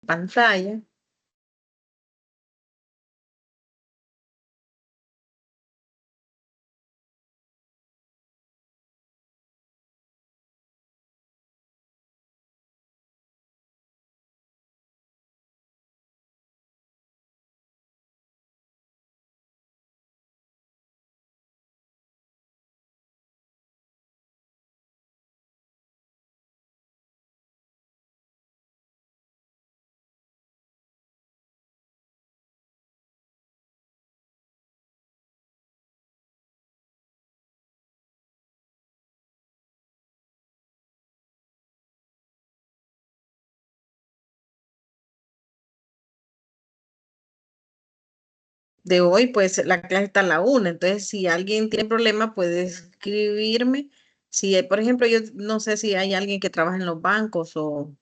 pantalla. De hoy, pues la clase está a la 1, entonces si alguien tiene problema puede escribirme. Si, por ejemplo, yo no sé si hay alguien que trabaja en los bancos o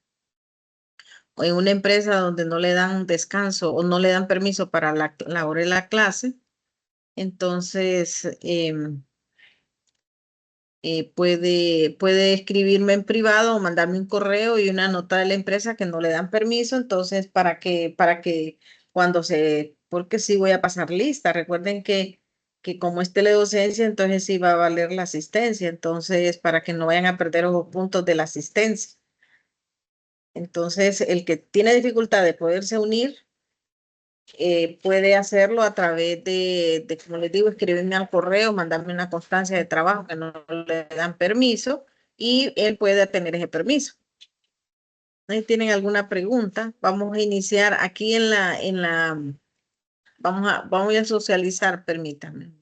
en una empresa donde no le dan descanso o no le dan permiso para la hora de la clase, entonces puede escribirme en privado o mandarme un correo y una nota de la empresa que no le dan permiso, entonces para que porque sí voy a pasar lista. Recuerden que como es teledocencia, entonces sí va a valer la asistencia, entonces para que no vayan a perder los puntos de la asistencia. Entonces, el que tiene dificultad de poderse unir, puede hacerlo a través como les digo, escribirme al correo, mandarme una constancia de trabajo que no le dan permiso y él puede tener ese permiso. ¿No? ¿Tienen alguna pregunta? Vamos a iniciar aquí vamos a socializar, permítanme.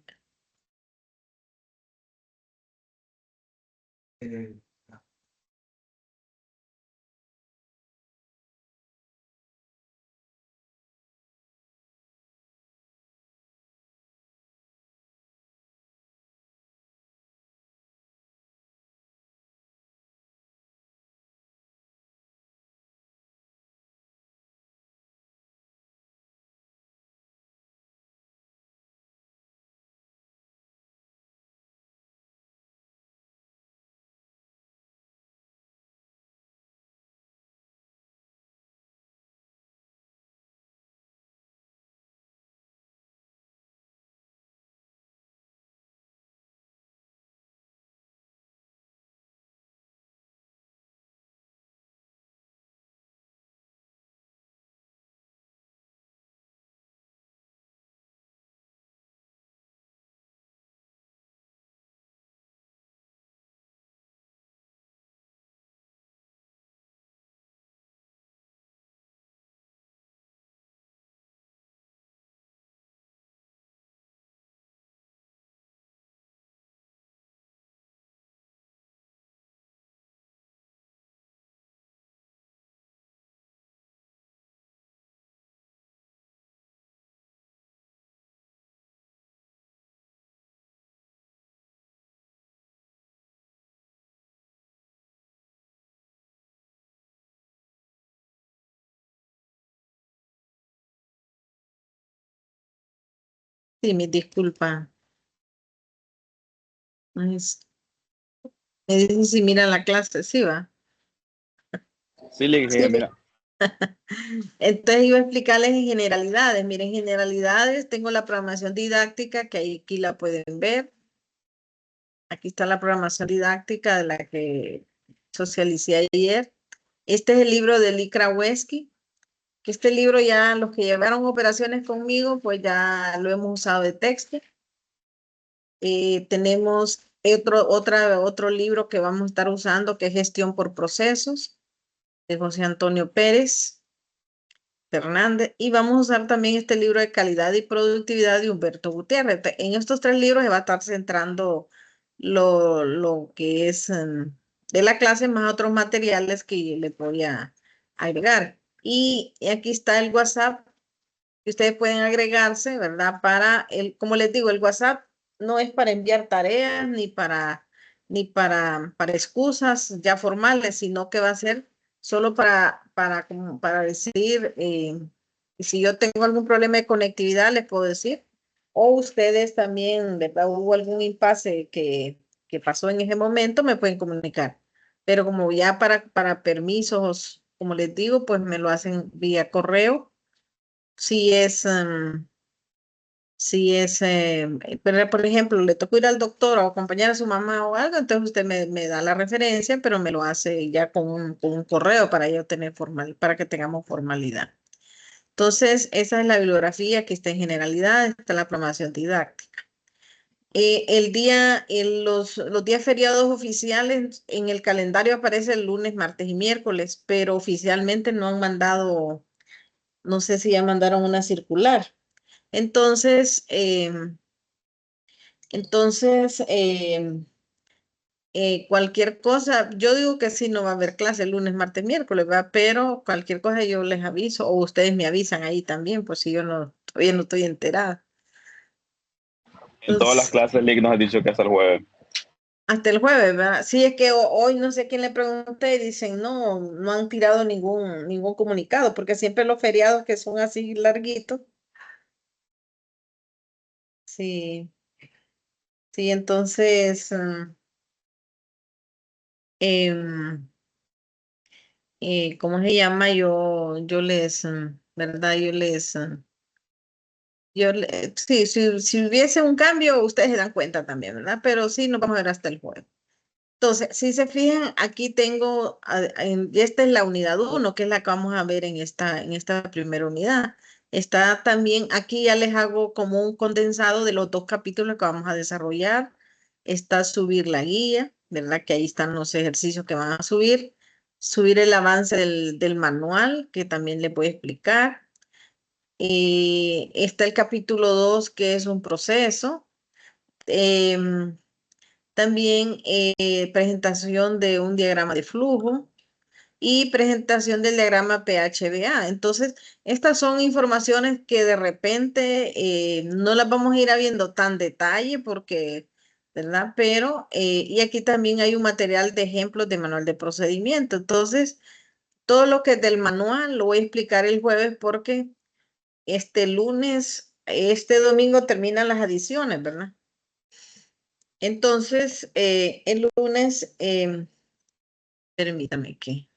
Sí, mi disculpa. Me dicen si mira la clase, sí va. Sí, le dije, Sí, mira. entonces iba a explicarles en generalidades. Miren, generalidades, tengo la programación didáctica, que aquí la pueden ver. Aquí está la programación didáctica de la que socialicé ayer. Este es el libro de Lee Krawczynski, que este libro ya los que llevaron operaciones conmigo, pues ya lo hemos usado de texto. Tenemos otro libro que vamos a estar usando, que es Gestión por Procesos, de José Antonio Pérez Fernández, y vamos a usar también este libro de Calidad y Productividad de Humberto Gutiérrez. En estos tres libros se va a estar centrando lo que es de la clase, más otros materiales que le voy a agregar. Y aquí está el WhatsApp, que ustedes pueden agregarse, ¿verdad? Como les digo, el WhatsApp no es para enviar tareas ni para excusas ya formales, sino que va a ser solo para decir, si yo tengo algún problema de conectividad, les puedo decir, o ustedes también, ¿verdad? Hubo algún impasse que pasó en ese momento, me pueden comunicar. Pero como ya para permisos como les digo, pues me lo hacen vía correo. Si es, si es, pero, por ejemplo, le tocó ir al doctor o acompañar a su mamá o algo, entonces usted me da la referencia, pero me lo hace ya con un correo para yo tener formal, para que tengamos formalidad. Entonces, esa es la bibliografía que está en generalidad, está la programación didáctica. Los días feriados oficiales en el calendario aparece el lunes, martes y miércoles, pero oficialmente no han mandado, no sé si ya mandaron una circular. Entonces, entonces, cualquier cosa, yo digo que sí, no va a haber clase lunes, martes, miércoles, ¿va? Pero cualquier cosa yo les aviso o ustedes me avisan ahí también, pues si yo no, todavía no estoy enterada. En todas las Entonces, clases, Lick nos ha dicho que hasta el jueves. hasta el jueves, ¿verdad? Sí, es que hoy no sé a quién le pregunté y dicen, no, no han tirado ningún comunicado, porque siempre los feriados que son así larguitos, sí, sí, entonces, em, ¿cómo se llama? Yo les, ¿verdad? Sí, si hubiese un cambio, ustedes se dan cuenta también, ¿verdad? Pero sí, nos vamos a ver hasta el jueves. Entonces, si se fijan, aquí tengo, y esta es la unidad uno, que es la que vamos a ver en esta primera unidad. Está también, aquí ya les hago como un condensado de los dos capítulos que vamos a desarrollar. Está subir la guía, ¿verdad? Que ahí están los ejercicios que van a subir. Subir el avance del manual, que también les voy a explicar. Está el capítulo 2 que es un proceso. Em, También presentación de un diagrama de flujo y presentación del diagrama PHBA. Entonces, estas son informaciones que de repente no las vamos a ir viendo tan detalle porque, ¿verdad? Pero, y aquí también hay un material de ejemplos de manual de procedimiento. Entonces, todo lo que es del manual lo voy a explicar el jueves porque este lunes, este domingo terminan las adiciones, ¿verdad? Entonces, el lunes, permítame que.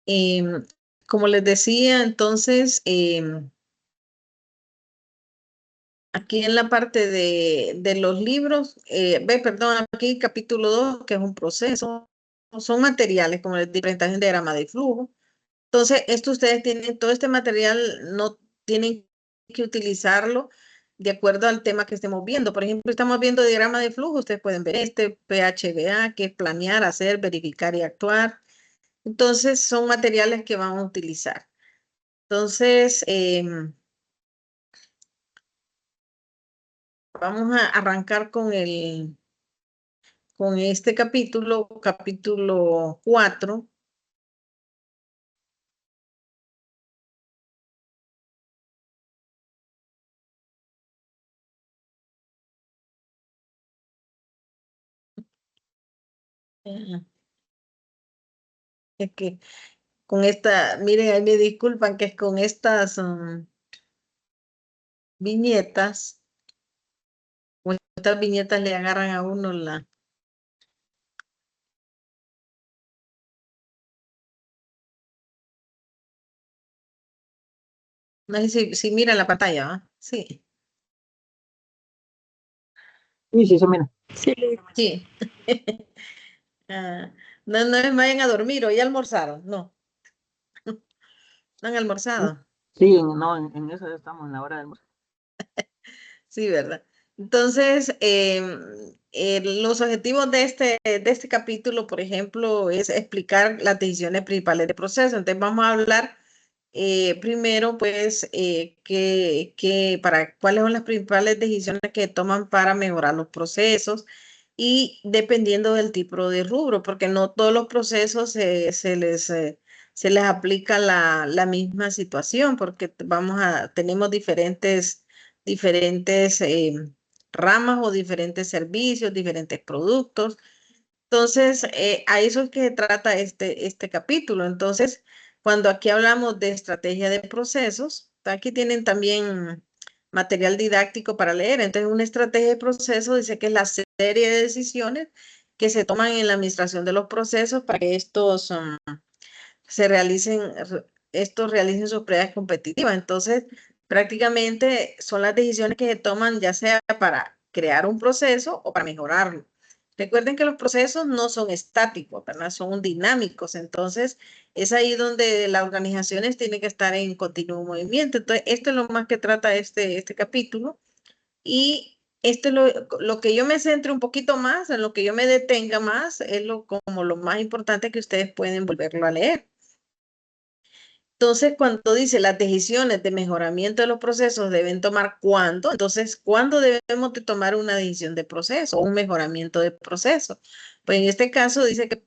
Em, Como les decía, entonces, aquí en la parte de los libros, perdón, aquí capítulo 2 que es un proceso, son materiales como la diferenciación de diagrama de flujo. Entonces, esto ustedes tienen, todo este material no tienen que utilizarlo de acuerdo al tema que estemos viendo. Por ejemplo, estamos viendo diagrama de flujo, ustedes pueden ver este PHBA, que es planear, hacer, verificar y actuar. Entonces, son materiales que vamos a utilizar. Entonces, vamos a arrancar con este capítulo 4. Es que con esta, miren, ahí me disculpan que es con estas viñetas, con estas viñetas le agarran a uno la... No sé si miran la pantalla, ¿va? Sí, Sí, sí, se mira. sí. Ah, no, no les vayan a dormir o ya almorzaron, no, no han almorzado. Sí, no, en eso estamos en la hora del almuerzo. Sí, ¿verdad? Entonces, los objetivos de este capítulo, por ejemplo, es explicar las decisiones principales de proceso. Entonces, vamos a hablar primero, pues, cuáles son las principales decisiones que toman para mejorar los procesos y dependiendo del tipo de rubro, porque no todos los procesos se les aplica la misma situación, porque tenemos diferentes ramas o diferentes servicios, diferentes productos. Entonces, a eso es que se trata este capítulo. Entonces, cuando aquí hablamos de estrategia de procesos, aquí tienen también material didáctico para leer. Entonces, una estrategia de procesos dice que es la serie de decisiones que se toman en la administración de los procesos para que se realicen, estos realicen sus pruebas competitivas. Entonces, prácticamente son las decisiones que se toman ya sea para crear un proceso o para mejorarlo. Recuerden que los procesos no son estáticos, ¿verdad? Son dinámicos. Entonces, es ahí donde las organizaciones tienen que estar en continuo movimiento. Entonces, esto es lo más que trata este capítulo. Y esto es lo que yo me centre un poquito más, en lo que yo me detenga más, es como lo más importante que ustedes pueden volverlo a leer. Entonces, cuando dice las decisiones de mejoramiento de los procesos deben tomar cuándo, entonces, ¿cuándo debemos de tomar una decisión de proceso o un mejoramiento de proceso? Pues en este caso dice que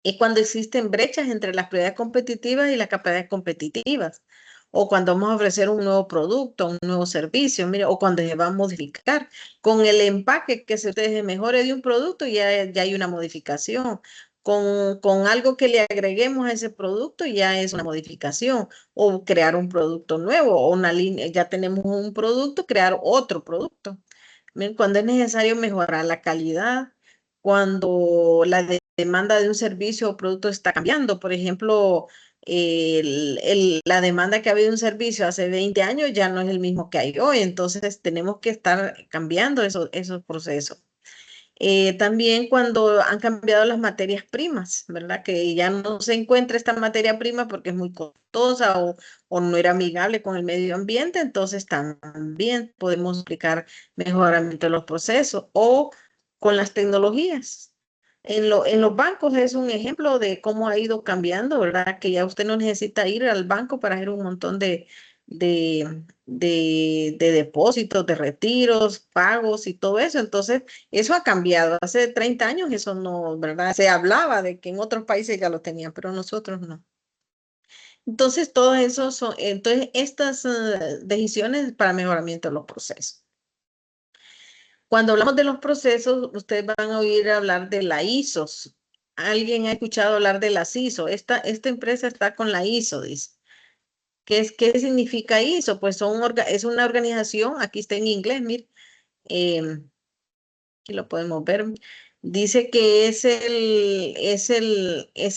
es cuando existen brechas entre las prioridades competitivas y las capacidades competitivas, o cuando vamos a ofrecer un nuevo producto, un nuevo servicio, mire, o cuando se va a modificar. Con el empaque que se ustedes mejore de un producto, ya hay una modificación. Con algo que le agreguemos a ese producto, ya es una modificación, o crear un producto nuevo, o una línea, ya tenemos un producto, crear otro producto. Miren, cuando es necesario mejorar la calidad, cuando la demanda de un servicio o producto está cambiando. Por ejemplo, la demanda que había de un servicio hace 20 años ya no es el mismo que hay hoy, entonces tenemos que estar cambiando esos procesos. También cuando han cambiado las materias primas, ¿verdad? Que ya no se encuentra esta materia prima porque es muy costosa o no era amigable con el medio ambiente, entonces también podemos aplicar mejoramiento de los procesos o con las tecnologías. En los bancos es un ejemplo de cómo ha ido cambiando, ¿verdad? Que ya usted no necesita ir al banco para hacer un montón de depósitos, de retiros, pagos y todo eso. Entonces, eso ha cambiado. Hace 30 años eso no, ¿verdad? Se hablaba de que en otros países ya lo tenían, pero nosotros no. Entonces, todo eso son, entonces, estas decisiones para mejoramiento de los procesos. Cuando hablamos de los procesos, ustedes van a oír hablar de la ISOs. ¿Alguien ha escuchado hablar de las ISO? Esta empresa está con la ISO, dice. ¿Qué significa ISO? Pues es una organización, aquí está en inglés, mire, aquí lo podemos ver. Dice que es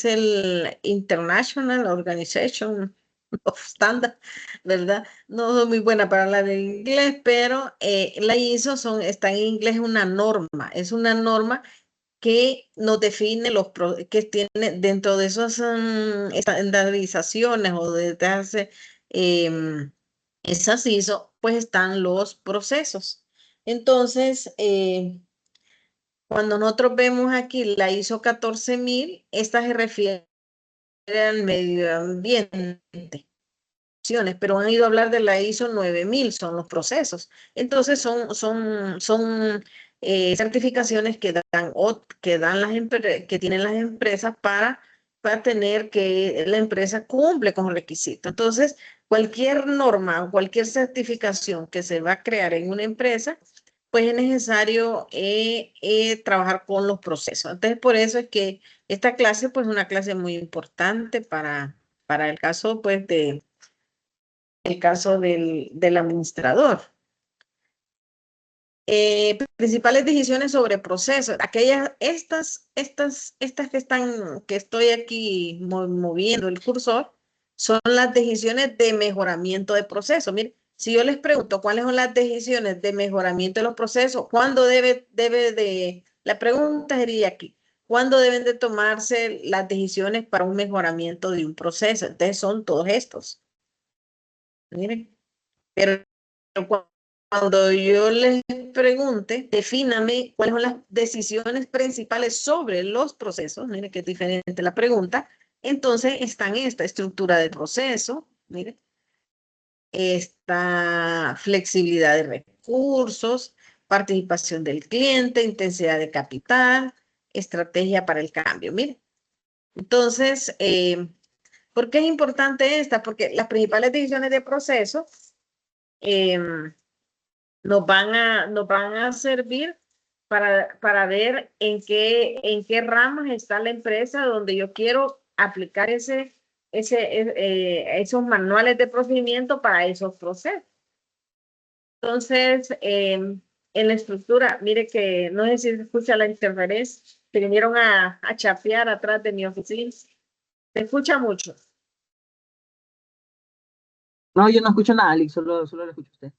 el International Organization of standard, ¿verdad? No soy muy buena para hablar de inglés, pero la ISO está en inglés es una norma que nos define que tiene dentro de esas estandarizaciones o de esas ISO, pues están los procesos. Entonces, cuando nosotros vemos aquí la ISO 14000, esta se refiere al medio ambiente, pero han ido a hablar de la ISO 9000, son los procesos. Entonces son certificaciones que dan que tienen las empresas para tener que la empresa cumple con los requisitos. Entonces, cualquier norma o cualquier certificación que se va a crear en una empresa, pues es necesario trabajar con los procesos. Entonces, por eso es que esta clase, pues, es una clase muy importante para el caso, pues, el caso del administrador. Principales decisiones sobre procesos. Estas que estoy aquí moviendo el cursor, son las decisiones de mejoramiento de procesos. Mire, si yo les pregunto cuáles son las decisiones de mejoramiento de los procesos, la pregunta sería aquí, ¿cuándo deben de tomarse las decisiones para un mejoramiento de un proceso? Entonces son todos estos. Miren, pero cuando yo les pregunte, defíname cuáles son las decisiones principales sobre los procesos, mire que es diferente la pregunta, entonces están esta estructura de proceso, mire, esta flexibilidad de recursos, participación del cliente, intensidad de capital, estrategia para el cambio, mire. Entonces, ¿por qué es importante esta? Porque las principales decisiones de proceso nos van a servir para ver en qué ramas está la empresa donde yo quiero aplicar esos manuales de procedimiento para esos procesos. Entonces, en la estructura, mire que no sé si se escucha la interferencia, se vinieron a chapear atrás de mi oficina. Se escucha mucho. No, yo no escucho nada, Alex, solo lo escucho a usted.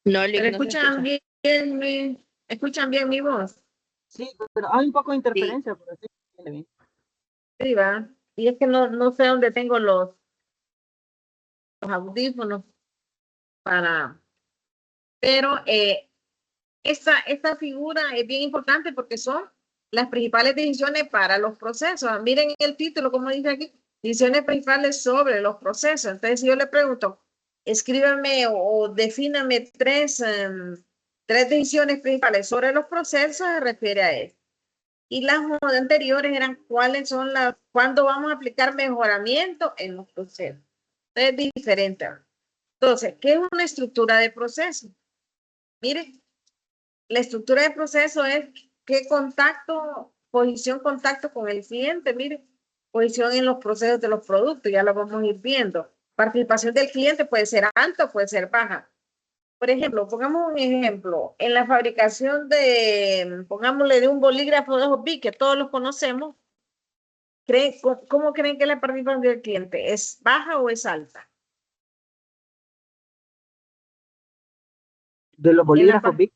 No, ¿Pero Lick, no se escuchan escucha. escuchan bien mi voz? Sí, pero hay un poco de Sí. interferencia, pero sí, viene bien. Sí, va. Y es que no sé dónde tengo los audífonos para... Pero esta figura es bien importante porque son las principales decisiones para los procesos. Miren el título, como dice aquí, decisiones principales sobre los procesos. Entonces, si yo le pregunto, escríbame o defíname tres decisiones principales sobre los procesos, se refiere a eso. Y las anteriores eran cuándo vamos a aplicar mejoramiento en los procesos. Es diferente. Entonces, ¿qué es una estructura de proceso? Mire, la estructura de proceso es qué contacto con el cliente, mire, posición en los procesos de los productos, ya lo vamos a ir viendo. Participación del cliente puede ser alta o puede ser baja. Por ejemplo, pongamos un ejemplo, en la fabricación pongámosle de un bolígrafo de ojos Bic, que todos los conocemos, ¿cómo creen que es la participación del cliente? ¿Es baja o es alta? De los bolígrafos Bic.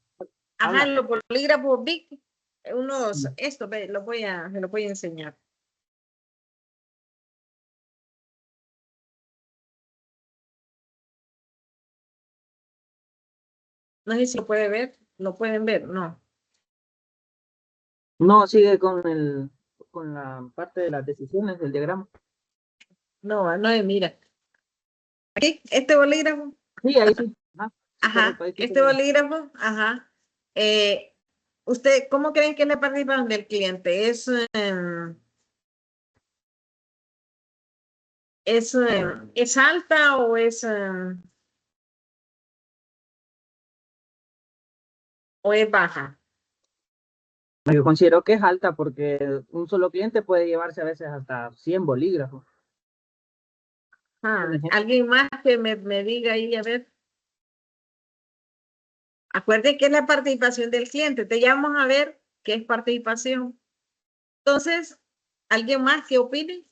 Ajá, Habla. los bolígrafos Bic, se los voy a enseñar. No sé si lo puede ver, lo pueden ver, no. No, sigue con la parte de las decisiones del diagrama. No, mira. Aquí, este bolígrafo, Sí, ahí sí. Sí, correcto, ajá, ahí sí este se- bolígrafo, ajá. ¿Cómo creen que es la participación del cliente? ¿Es alta o es baja? Yo considero que es alta porque un solo cliente puede llevarse a veces hasta 100 bolígrafos. Por ejemplo. ¿Alguien más que me diga ahí, a ver? Acuérdense que es la participación del cliente. Te vamos a ver qué es participación. Entonces, ¿alguien más que opine?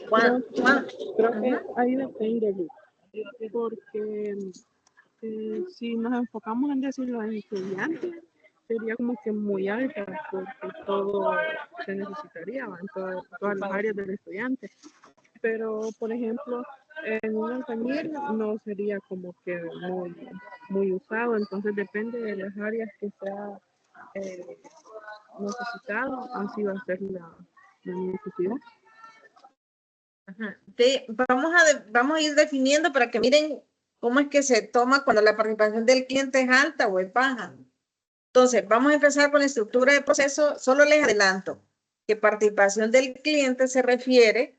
¿Cuán- cuán- Creo que Ajá. ahí depende, Luis, porque si nos enfocamos en decirlo en estudiantes, sería como que muy alta, porque todo se necesitaría ¿va? Todas las áreas del estudiante. Pero, por ejemplo, en un albañil no sería como que muy usado, entonces depende de las áreas que sea eh, necesitado, así va a ser la necesidad. Ajá. Vamos a ir definiendo para que miren cómo es que se toma cuando la participación del cliente es alta o es baja. Entonces, vamos a empezar con la estructura de proceso. Solo les adelanto que participación del cliente se refiere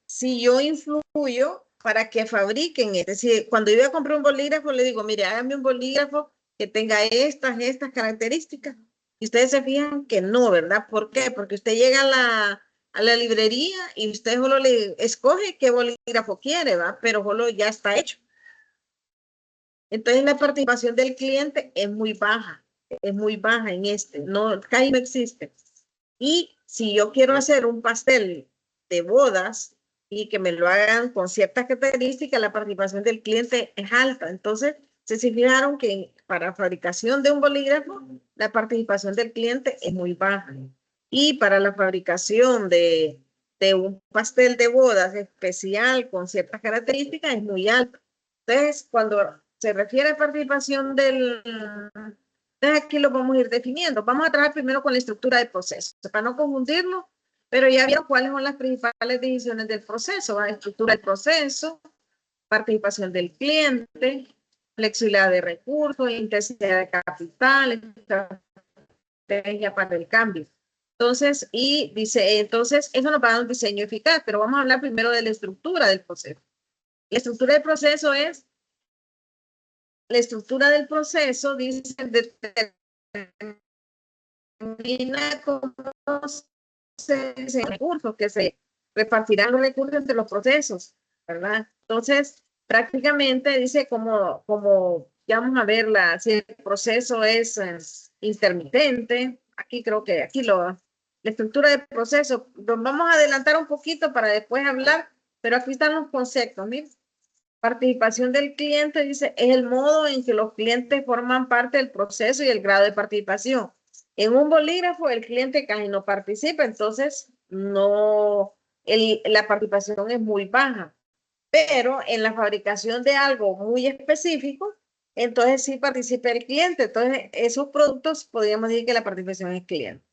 si yo influyo para que fabriquen. Es decir, cuando yo voy a comprar un bolígrafo, le digo, mire, hágame un bolígrafo que tenga estas características. Y ustedes se fijan que no, ¿verdad? ¿Por qué? Porque usted llega a la librería y usted solo le escoge qué bolígrafo quiere, ¿va? Pero solo ya está hecho. Entonces la participación del cliente es muy baja en este, no, casi no existe. Y si yo quiero hacer un pastel de bodas y que me lo hagan con ciertas características, la participación del cliente es alta. Entonces, se fijaron que para fabricación de un bolígrafo, la participación del cliente es muy baja. Y para la fabricación de un pastel de bodas especial con ciertas características es muy alta. Entonces, cuando se refiere a participación entonces aquí lo vamos a ir definiendo. Vamos a trabajar primero con la estructura del proceso, para no confundirlo, pero ya vieron cuáles son las principales divisiones del proceso. ¿Va? Estructura del proceso, participación del cliente, flexibilidad de recursos, intensidad de capital, estrategia para el cambio. Entonces, entonces, eso nos va a dar un diseño eficaz, pero vamos a hablar primero de la estructura del proceso. La estructura del proceso es la estructura del proceso dice determina cómo se recursos, que se repartirán los recursos entre los procesos, ¿verdad? Entonces, prácticamente dice como ya vamos a ver si el proceso es intermitente, aquí creo que la estructura del proceso, nos vamos a adelantar un poquito para después hablar, pero aquí están los conceptos, miren. Participación del cliente, dice, es el modo en que los clientes forman parte del proceso y el grado de participación. En un bolígrafo, el cliente casi no participa, entonces la participación es muy baja. Pero en la fabricación de algo muy específico, entonces sí participa el cliente. Entonces, esos productos podríamos decir que la participación es cliente.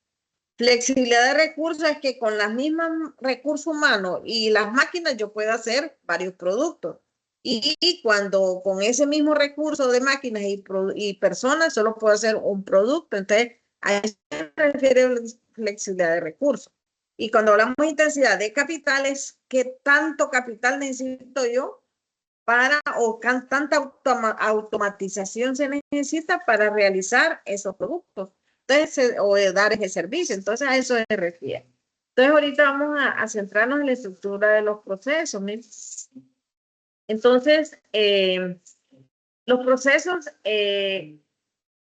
Flexibilidad de recursos es que con los mismos recursos humanos y las máquinas yo puedo hacer varios productos. Y cuando con ese mismo recurso de máquinas y personas solo puedo hacer un producto. Entonces, a eso se refiere flexibilidad de recursos. Y cuando hablamos de intensidad de capital es qué tanto capital necesito yo tanta automatización se necesita para realizar esos productos. Entonces, o dar ese servicio. Entonces, a eso se refiere. Entonces, ahorita vamos a centrarnos en la estructura de los procesos. ¿Sí? Entonces, los procesos,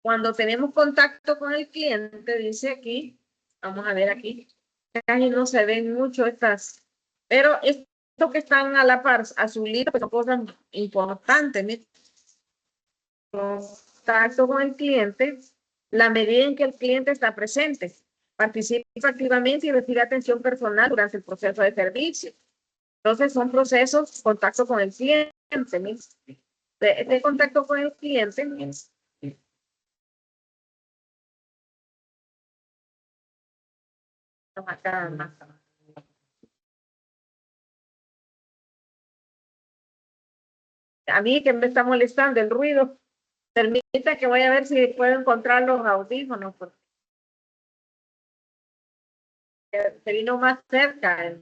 cuando tenemos contacto con el cliente, dice aquí, vamos a ver aquí, casi no se ven mucho pero esto que están a la par, azulitos, pues son cosas importantes. ¿Sí? Contacto con el cliente, la medida en que el cliente está presente, participa activamente y recibe atención personal durante el proceso de servicio. Entonces son procesos, contacto con el cliente, de contacto con el cliente. A mí que me está molestando el ruido, permita que voy a ver si puedo encontrar los audífonos, porque se vino más cerca.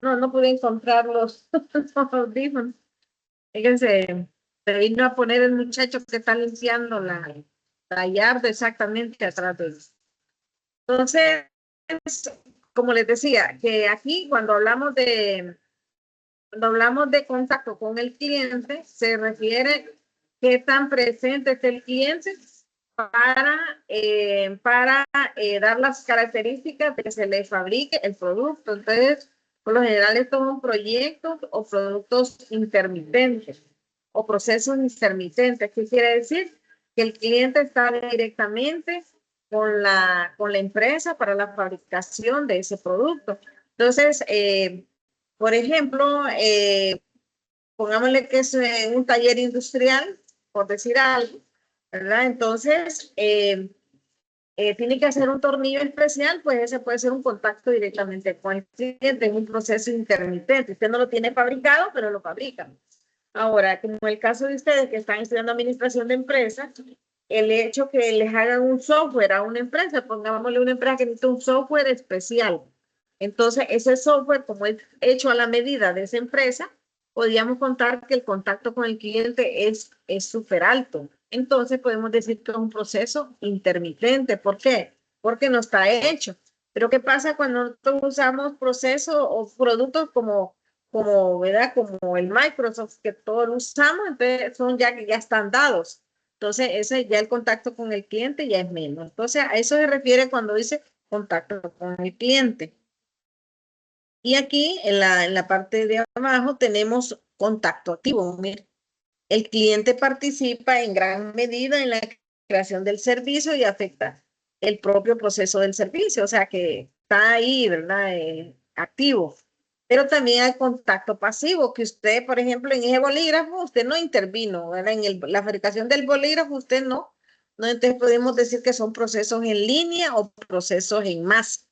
no pude encontrar los, los audífonos. Fíjense, se vino a poner el muchacho que está limpiando la yarda exactamente atrás de él. Entonces, como les decía, que aquí cuando hablamos de contacto con el cliente, se refiere qué tan presente es el cliente para dar las características de que se le fabrique el producto. Entonces, por lo general, estos son proyectos o productos intermitentes o procesos intermitentes. ¿Qué quiere decir? Que el cliente está directamente con la empresa para la fabricación de ese producto. Entonces, por ejemplo, pongámosle que es un taller industrial, por decir algo, ¿verdad? Entonces, tiene que hacer un tornillo especial, pues ese puede ser un contacto directamente con el cliente, es un proceso intermitente. Usted no lo tiene fabricado, pero lo fabrica. Ahora, como el caso de ustedes que están estudiando administración de empresas, el hecho que les hagan un software a una empresa, pongámosle una empresa que necesita un software especial. Entonces, ese software, como es hecho a la medida de esa empresa, podríamos contar que el contacto con el cliente es súper alto. Entonces, podemos decir que es un proceso intermitente. ¿Por qué? Porque no está hecho. Pero, ¿qué pasa cuando nosotros usamos procesos o productos ¿verdad? Como el Microsoft, que todos lo usamos, entonces son ya que ya están dados. Entonces, ese ya el contacto con el cliente ya es menos. Entonces, a eso se refiere cuando dice contacto con el cliente. Y aquí en la parte de abajo tenemos contacto activo. Mire, el cliente participa en gran medida en la creación del servicio y afecta el propio proceso del servicio, o sea que está ahí, ¿verdad? Activo. Pero también hay contacto pasivo, que usted, por ejemplo, en ese bolígrafo, usted no intervino, ¿verdad? La fabricación del bolígrafo, usted no. No, entonces podemos decir que son procesos en línea o procesos en masa.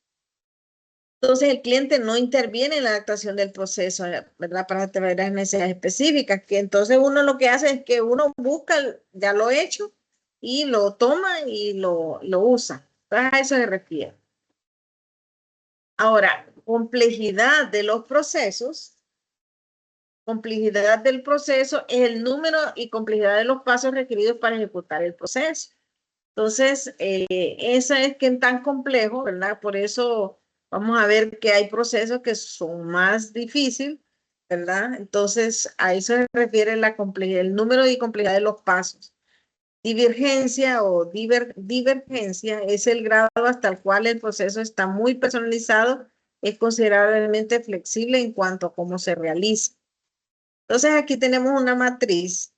Entonces, el cliente no interviene en la adaptación del proceso, ¿verdad? Para atender las necesidades específicas, que entonces uno lo que hace es que uno busca ya lo hecho y lo toma y lo usa. Entonces, a eso se refiere. Ahora, complejidad de los procesos. Complejidad del proceso es el número y complejidad de los pasos requeridos para ejecutar el proceso. Entonces, esa es que es tan complejo, ¿verdad? Por eso vamos a ver que hay procesos que son más difíciles, ¿verdad? Entonces, a eso se refiere la complejidad, el número y complejidad de los pasos. Divergencia o divergencia es el grado hasta el cual el proceso está muy personalizado, es considerablemente flexible en cuanto a cómo se realiza. Entonces, aquí tenemos una matriz.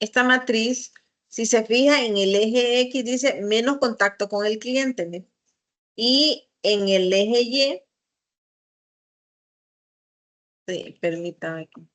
Esta matriz, si se fija en el eje X, dice menos contacto con el cliente. ¿Ve? Y en el eje Y, sí, permítame aquí.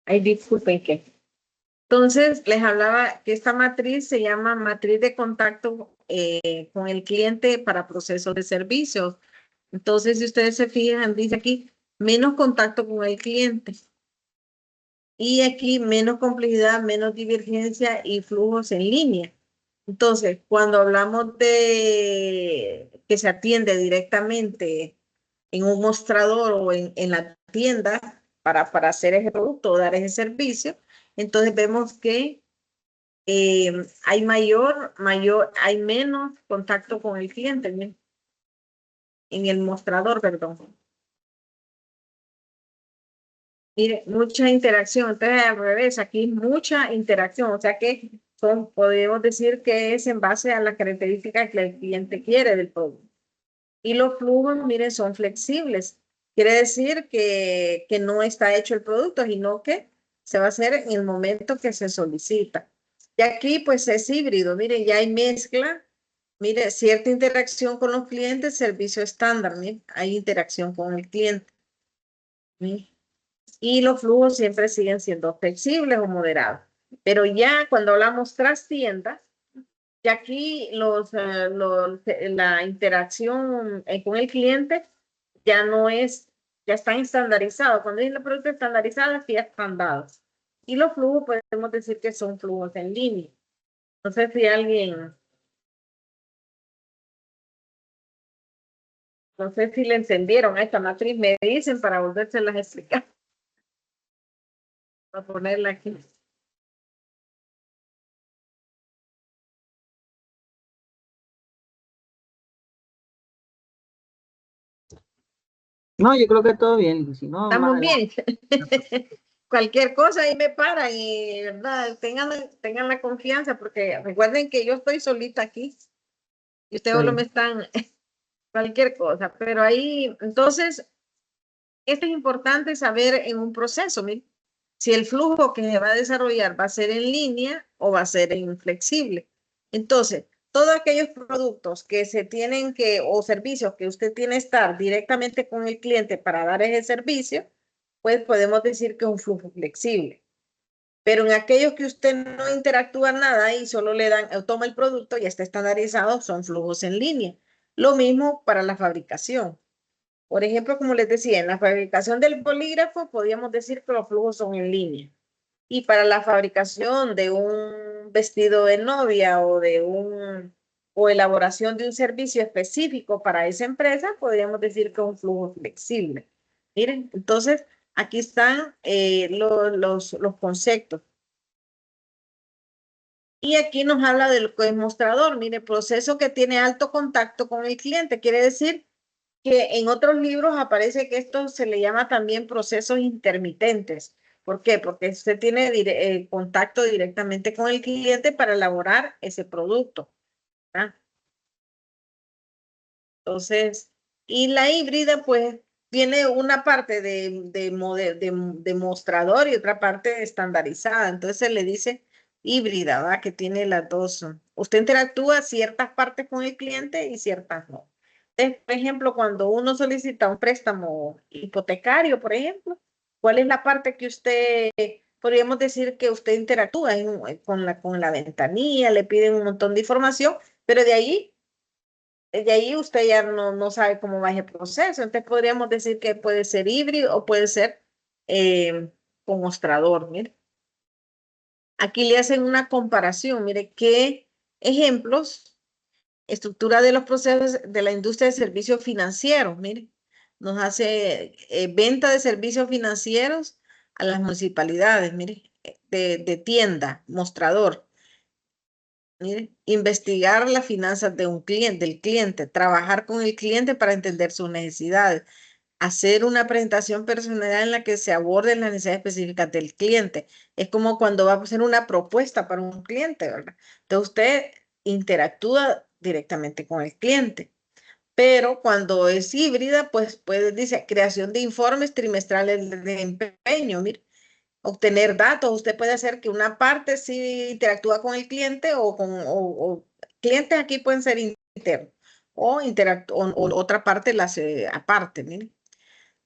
Ay, disculpen que. Entonces, les hablaba que esta matriz se llama matriz de contacto con el cliente para procesos de servicios. Entonces, si ustedes se fijan, dice aquí menos contacto con el cliente. Y aquí menos complejidad, menos divergencia y flujos en línea. Entonces, cuando hablamos de que se atiende directamente en un mostrador o en la tienda para hacer ese producto o dar ese servicio, entonces vemos que hay hay menos contacto con el cliente en el mostrador, perdón. Mire, mucha interacción. Entonces, al revés, aquí mucha interacción. O sea que podemos decir que es en base a las características que el cliente quiere del producto. Y los flujos, miren, son flexibles. Quiere decir que no está hecho el producto, sino que se va a hacer en el momento que se solicita. Y aquí, pues, es híbrido. Miren, ya hay mezcla. Mire, cierta interacción con los clientes, servicio estándar. Miren, hay interacción con el cliente. ¿Sí? Y los flujos siempre siguen siendo flexibles o moderados. Pero ya cuando hablamos tras tienda, ya aquí la interacción con el cliente ya no es, ya está estandarizado. Cuando dicen los productos estandarizados, ya están dados. Y los flujos podemos decir que son flujos en línea. No sé si alguien, no sé si le entendieron a esta matriz, me dicen para volvérselas a explicar. Para ponerla aquí. No, yo creo que todo bien. Si no, más Estamos adelante. bien. Cualquier cosa ahí me paran y, ¿verdad? Tengan la confianza porque recuerden que yo estoy solita aquí y ustedes Está solo me bien. están cualquier cosa, pero ahí, entonces, esto es importante saber en un proceso, ¿sí? Si el flujo que se va a desarrollar va a ser en línea o va a ser en flexible. Entonces, todos aquellos productos que se tienen que, o servicios que usted tiene que estar directamente con el cliente para dar ese servicio, pues podemos decir que es un flujo flexible. Pero en aquellos que usted no interactúa nada y solo le dan, toma el producto y está estandarizado, son flujos en línea. Lo mismo para la fabricación. Por ejemplo, como les decía, en la fabricación del bolígrafo podríamos decir que los flujos son en línea. Y para la fabricación de un vestido de novia o elaboración de un servicio específico para esa empresa, podríamos decir que es un flujo flexible. Miren, entonces aquí están los conceptos. Y aquí nos habla del mostrador. Mire, proceso que tiene alto contacto con el cliente. Quiere decir que en otros libros aparece que esto se le llama también procesos intermitentes. ¿Por qué? Porque usted tiene contacto directamente con el cliente para elaborar ese producto. ¿Verdad? Entonces, y la híbrida, pues, tiene una parte de mostrador y otra parte estandarizada. Entonces se le dice híbrida, ¿va? Que tiene las dos. Usted interactúa ciertas partes con el cliente y ciertas no. Entonces, por ejemplo, cuando uno solicita un préstamo hipotecario, por ejemplo, ¿cuál es la parte que usted, podríamos decir que usted interactúa con la ventanilla, le piden un montón de información, pero de ahí usted ya no sabe cómo va ese proceso. Entonces podríamos decir que puede ser híbrido o puede ser con mostrador. Mire, aquí le hacen una comparación. Mire qué ejemplos, estructura de los procesos de la industria de servicios financieros. Mire, nos hace venta de servicios financieros a las municipalidades. Mire, de tienda, mostrador. Mire, investigar las finanzas de un cliente, del cliente, trabajar con el cliente para entender sus necesidades, hacer una presentación personal en la que se aborden las necesidades específicas del cliente. Es como cuando va a hacer una propuesta para un cliente, ¿verdad? Entonces usted interactúa directamente con el cliente. Pero cuando es híbrida, pues puede, dice, creación de informes trimestrales de desempeño. Mire, obtener datos. Usted puede hacer que una parte sí interactúa con el cliente o clientes aquí pueden ser internos o otra parte la hace aparte. Mire.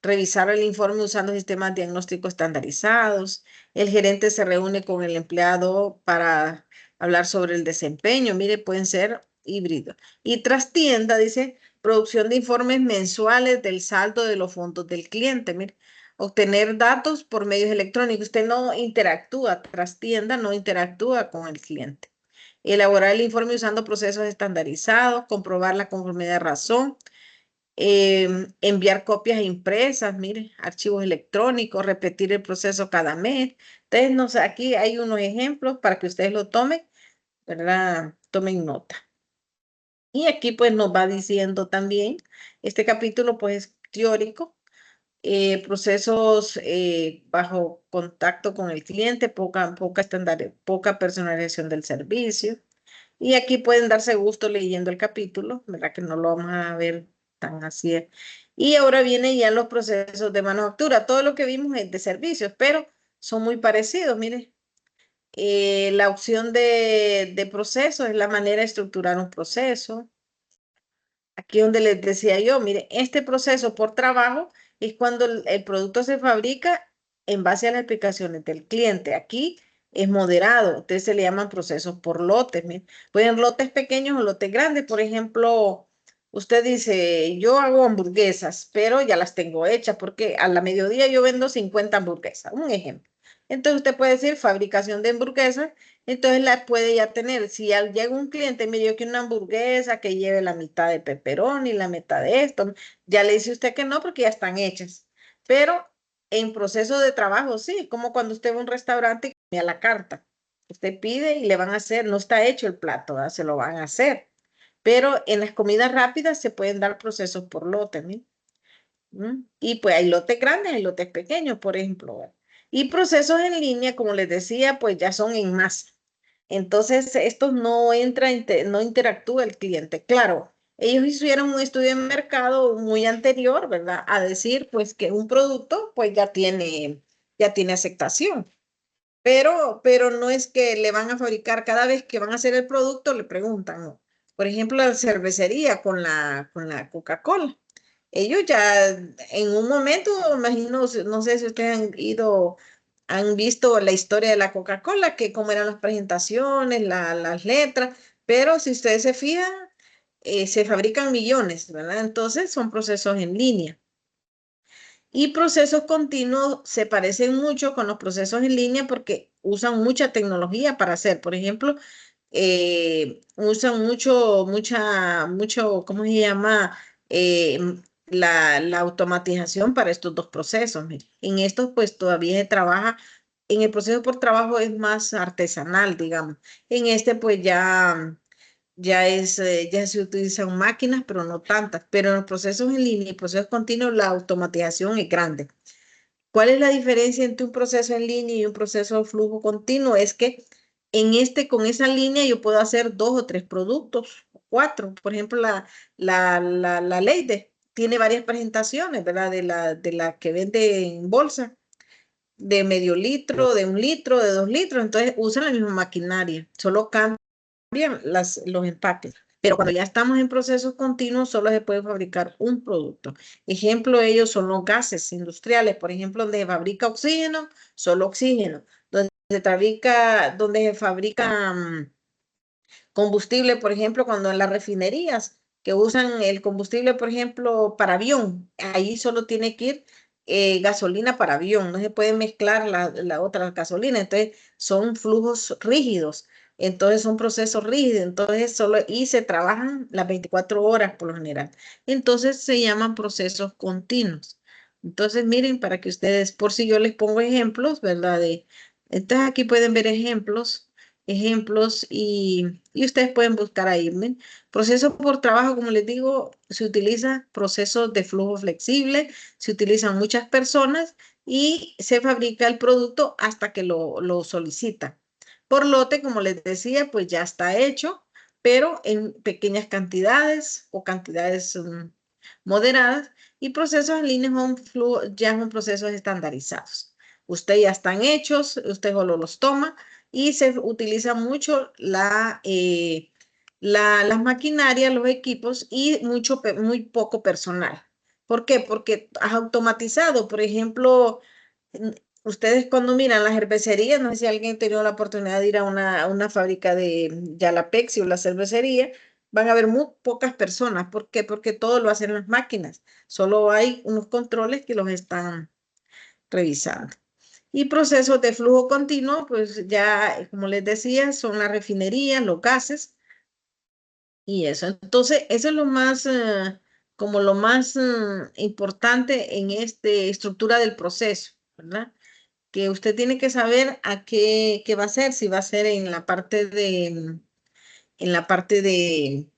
Revisar el informe usando sistemas diagnósticos estandarizados. El gerente se reúne con el empleado para hablar sobre el desempeño. Mire, pueden ser híbridos. Y tras tienda, dice, producción de informes mensuales del saldo de los fondos del cliente. Mire, obtener datos por medios electrónicos. Usted no interactúa tras tienda, no interactúa con el cliente. elaborar el informe usando procesos estandarizados, comprobar la conformidad de razón, enviar copias impresas, mire, archivos electrónicos, repetir el proceso cada mes. Entonces, no sé, aquí hay unos ejemplos para que ustedes lo tomen, ¿verdad? Tomen nota. Y aquí pues nos va diciendo también, este capítulo pues es teórico, procesos bajo contacto con el cliente, poca personalización del servicio. Y aquí pueden darse gusto leyendo el capítulo, ¿verdad? Que no lo vamos a ver tan así. Y ahora vienen ya los procesos de manufactura. Todo lo que vimos es de servicios, pero son muy parecidos. Mire, la opción de proceso es la manera de estructurar un proceso. Aquí donde les decía yo, mire, este proceso por trabajo es cuando el producto se fabrica en base a las explicaciones del cliente. Aquí es moderado, entonces se le llaman procesos por lotes. Mire. Pueden lotes pequeños o lotes grandes. Por ejemplo, usted dice, yo hago hamburguesas, pero ya las tengo hechas porque a la mediodía yo vendo 50 hamburguesas. Un ejemplo. Entonces usted puede decir fabricación de hamburguesas. Entonces la puede ya tener. Si ya llega un cliente y me dio que una hamburguesa que lleve la mitad de pepperoni, la mitad de esto, ya le dice usted que no porque ya están hechas. Pero en proceso de trabajo, sí, como cuando usted va a un restaurante y come a la carta. Usted pide y le van a hacer, no está hecho el plato, ¿verdad? Se lo van a hacer. Pero en las comidas rápidas se pueden dar procesos por lote, ¿no? Y pues hay lotes grandes, hay lotes pequeños, por ejemplo, ¿verdad? Y procesos en línea, como les decía, pues ya son en masa. Entonces, estos no entra, no interactúa el cliente. Claro, ellos hicieron un estudio de mercado muy anterior, ¿verdad? A decir, pues, que un producto, pues, ya tiene aceptación. Pero no es que le van a fabricar cada vez que van a hacer el producto, le preguntan, ¿no? Por ejemplo, la cervecería con la Coca-Cola. Ellos ya en un momento, imagino, no sé si ustedes han visto la historia de la Coca-Cola, que cómo eran las presentaciones, las letras, pero si ustedes se fijan, se fabrican millones, ¿verdad? Entonces son procesos en línea. Y procesos continuos se parecen mucho con los procesos en línea porque usan mucha tecnología para hacer. Por ejemplo, usan mucho, ¿cómo se llama? La automatización para estos dos procesos. Mire. En estos, pues todavía se trabaja, en el proceso por trabajo es más artesanal, digamos. En este, pues ya se utilizan máquinas, pero no tantas. Pero en los procesos en línea y procesos continuos, la automatización es grande. ¿Cuál es la diferencia entre un proceso en línea y un proceso de flujo continuo? Es que con esa línea yo puedo hacer 2 o 3 productos, 4. Por ejemplo, la Leyde tiene varias presentaciones, ¿verdad? De la que vende en bolsa, de medio litro, de 1 litro, de 2 litros. Entonces usan la misma maquinaria, solo cambian los empaques. Pero cuando ya estamos en procesos continuos, solo se puede fabricar un producto. Ejemplo, ellos son los gases industriales. Por ejemplo, donde se fabrica oxígeno, solo oxígeno. Donde se fabrica combustible, por ejemplo, cuando en las refinerías que usan el combustible, por ejemplo, para avión, ahí solo tiene que ir gasolina para avión, no se puede mezclar la otra gasolina, entonces son flujos rígidos, entonces son procesos rígidos, entonces y se trabajan las 24 horas por lo general, entonces se llaman procesos continuos. Entonces, miren, para que ustedes, por si yo les pongo ejemplos, ¿verdad? Entonces aquí pueden ver ejemplos y ustedes pueden buscar ahí. ¿Ven? Proceso por trabajo, como les digo, se utiliza procesos de flujo flexible, se utilizan muchas personas y se fabrica el producto hasta que lo solicitan. Por lote, como les decía, pues ya está hecho, pero en pequeñas cantidades o cantidades moderadas y procesos en línea ya son procesos estandarizados. Ustedes ya están hechos, usted solo los toma y se utiliza mucho las maquinarias, los equipos y muy poco personal. ¿Por qué? Porque has automatizado, por ejemplo, ustedes cuando miran las cervecerías, no sé si alguien ha tenido la oportunidad de ir a una fábrica de Yalapexi o la cervecería, van a ver muy pocas personas. ¿Por qué? Porque todo lo hacen las máquinas. Solo hay unos controles que los están revisando. Y procesos de flujo continuo, pues ya, como les decía, son las refinerías, los gases y eso. Entonces, eso es lo más, como lo más importante en esta estructura del proceso, ¿verdad? Que usted tiene que saber a qué va a ser, si va a ser en la parte en la parte de,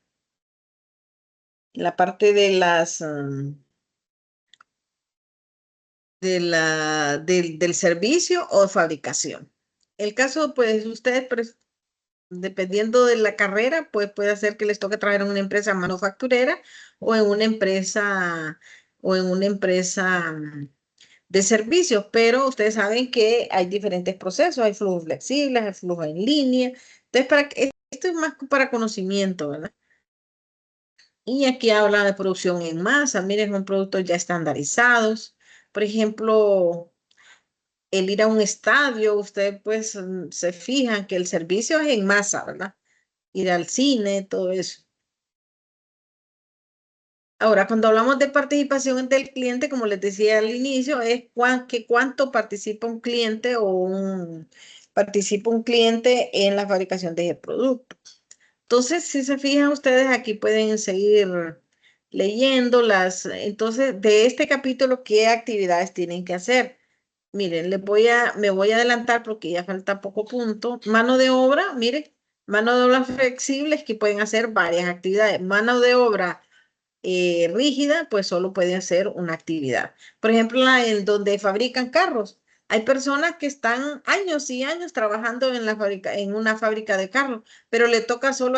en la parte de las, del servicio o fabricación. El caso, pues, ustedes, pues, dependiendo de la carrera, pues puede hacer que les toque trabajar en una empresa manufacturera o en una empresa, o en una empresa de servicios, pero ustedes saben que hay diferentes procesos, hay flujos flexibles, hay flujos en línea. Entonces, esto es más para conocimiento, ¿verdad? Y aquí habla de producción en masa, miren, son productos ya estandarizados. Por ejemplo, el ir a un estadio, usted pues se fijan que el servicio es en masa, ¿verdad? Ir al cine, todo eso. Ahora, cuando hablamos de participación del cliente, como les decía al inicio, es cuánto participa un cliente participa un cliente en la fabricación de ese producto. Entonces, si se fijan ustedes, aquí pueden seguir leyendo entonces, de este capítulo, ¿qué actividades tienen que hacer? Miren, me voy a adelantar porque ya falta poco punto. Mano de obra, miren, mano de obra flexibles que pueden hacer varias actividades. Mano de obra rígida, pues solo puede hacer una actividad. Por ejemplo, en donde fabrican carros, hay personas que están años y años trabajando en en una fábrica de carros, pero le toca solo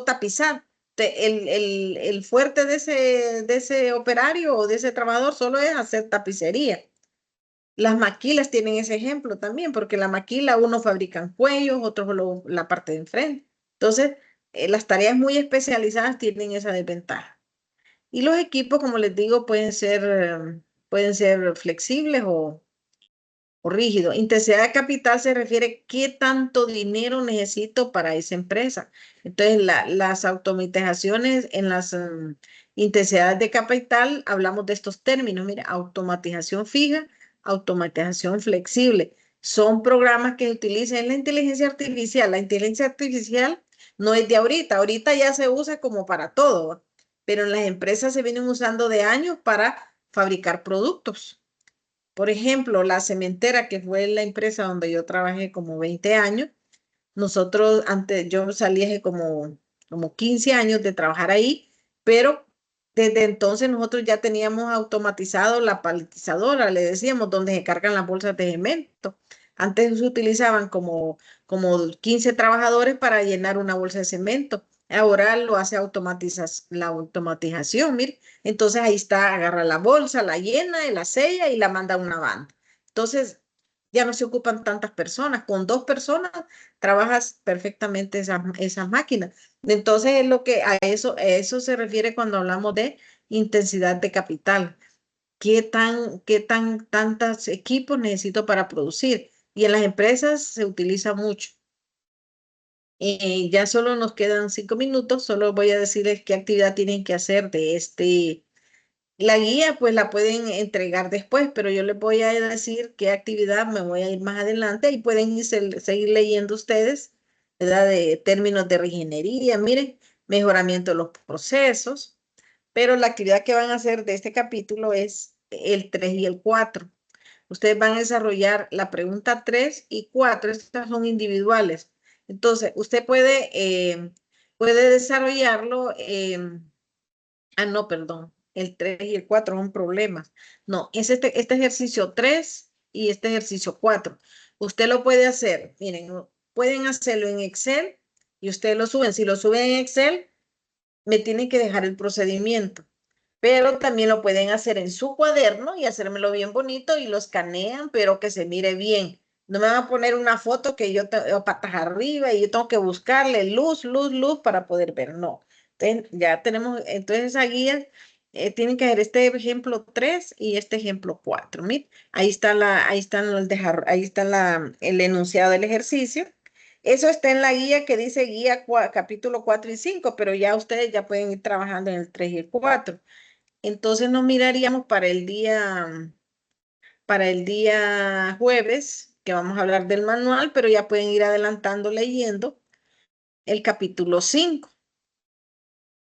tapizar. El fuerte de ese operario o de ese trabajador solo es hacer tapicería. Las maquilas tienen ese ejemplo también, porque la maquila unos fabrican cuellos, otros la parte de enfrente. Entonces, las tareas muy especializadas tienen esa desventaja. Y los equipos, como les digo, pueden ser flexibles o rígidos. Intensidad de capital se refiere a qué tanto dinero necesito para esa empresa. Entonces, las automatizaciones en las intensidades de capital, hablamos de estos términos. Mira, automatización fija, automatización flexible. Son programas que utilizan en la inteligencia artificial. La inteligencia artificial no es de ahorita. Ahorita ya se usa como para todo, ¿va? Pero en las empresas se vienen usando de años para fabricar productos. Por ejemplo, la cementera, que fue la empresa donde yo trabajé como 20 años, nosotros antes, yo salí hace como 15 años de trabajar ahí, pero desde entonces nosotros ya teníamos automatizado la paletizadora, le decíamos, donde se cargan las bolsas de cemento. Antes se utilizaban como 15 trabajadores para llenar una bolsa de cemento. Ahora lo hace la automatización, mire. Entonces ahí está, agarra la bolsa, la llena, la sella y la manda a una banda. Entonces ya no se ocupan tantas personas. Con 2 personas trabajas perfectamente esas máquinas. Entonces es lo que a eso se refiere cuando hablamos de intensidad de capital. Tantos equipos necesito para producir? Y en las empresas se utiliza mucho. Ya solo nos quedan 5 minutos, solo voy a decirles qué actividad tienen que hacer de la guía. Pues la pueden entregar después, pero yo les voy a decir qué actividad me voy a ir más adelante y pueden seguir leyendo ustedes, ¿verdad? De términos de regenería, miren, mejoramiento de los procesos, pero la actividad que van a hacer de este capítulo es el 3 y el 4. Ustedes van a desarrollar la pregunta 3 y 4, estas son individuales. Entonces, usted puede desarrollarlo. No, perdón. El 3 y el 4 son problemas. No, es este ejercicio 3 y este ejercicio 4. Usted lo puede hacer. Miren, pueden hacerlo en Excel y ustedes lo suben. Si lo suben en Excel, me tienen que dejar el procedimiento. Pero también lo pueden hacer en su cuaderno y hacérmelo bien bonito y lo escanean, pero que se mire bien. No me van a poner una foto que yo tengo patas arriba y yo tengo que buscarle luz, luz, luz para poder ver. No. Ya tenemos, entonces esa guía tienen que hacer este ejemplo 3 y este ejemplo 4. Miren, ahí está el enunciado del ejercicio. Eso está en la guía que dice capítulo 4 y 5, pero ya ustedes ya pueden ir trabajando en el 3 y el 4. Entonces nos miraríamos para el día jueves, que vamos a hablar del manual, pero ya pueden ir adelantando leyendo el capítulo 5.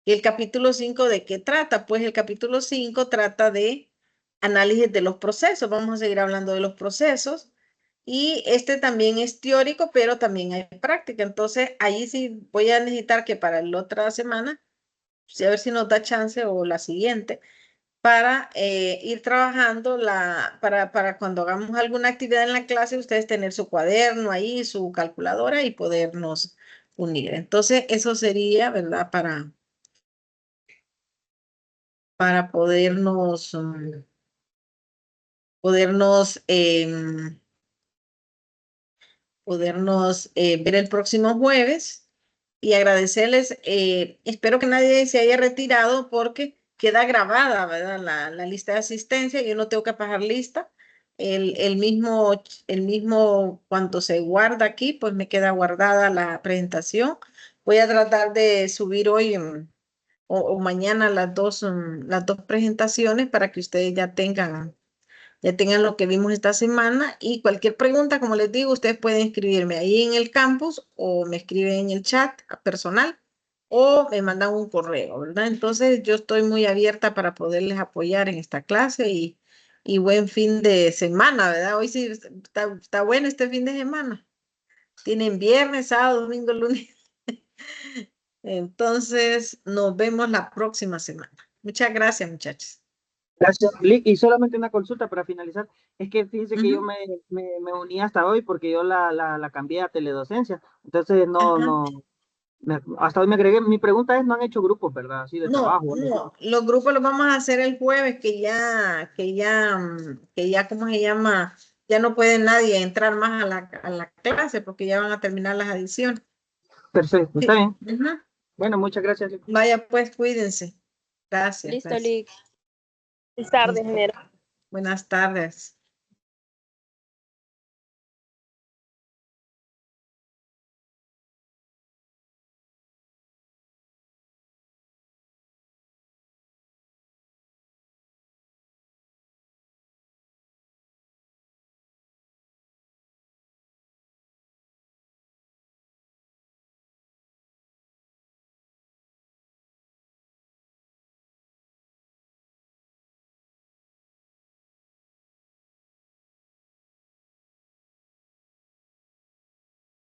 ¿Y el capítulo 5 de qué trata? Pues el capítulo 5 trata de análisis de los procesos. Vamos a seguir hablando de los procesos. Y este también es teórico, pero también hay práctica. Entonces, ahí sí voy a necesitar que para la otra semana, pues, a ver si nos da chance o la siguiente, para ir trabajando para cuando hagamos alguna actividad en la clase, ustedes tener su cuaderno ahí, su calculadora y podernos unir. Entonces, eso sería, ¿verdad? Para podernos ver el próximo jueves y agradecerles. Espero que nadie se haya retirado porque queda grabada, ¿verdad? La lista de asistencia. Yo no tengo que pasar lista. El mismo, cuando se guarda aquí, pues me queda guardada la presentación. Voy a tratar de subir hoy o mañana las dos presentaciones para que ustedes ya tengan lo que vimos esta semana y cualquier pregunta, como les digo, ustedes pueden escribirme ahí en el campus o me escriben en el chat personal o me mandan un correo, ¿verdad? Entonces yo estoy muy abierta para poderles apoyar en esta clase y buen fin de semana, ¿verdad? Hoy sí está bueno este fin de semana. Tienen viernes, sábado, domingo, lunes. Entonces nos vemos la próxima semana. Muchas gracias, muchachos. Gracias, Lick. Y solamente una consulta para finalizar. Es que fíjense que yo Ujú. me uní hasta hoy porque yo la cambié a teledocencia. Entonces, Ajá. hasta hoy me agregué. Mi pregunta es, ¿no han hecho grupos, verdad? Así de No, trabajo o algo así. no, los grupos los vamos a hacer el jueves, que ya, ¿cómo se llama? Ya no puede nadie entrar más a la clase porque ya van a terminar las adiciones. Perfecto, está bien. Ujú. Bueno, muchas gracias. Vaya pues, cuídense. Gracias, Listo, gracias. Lick. Buenas tardes, Listo. Nero. Buenas tardes.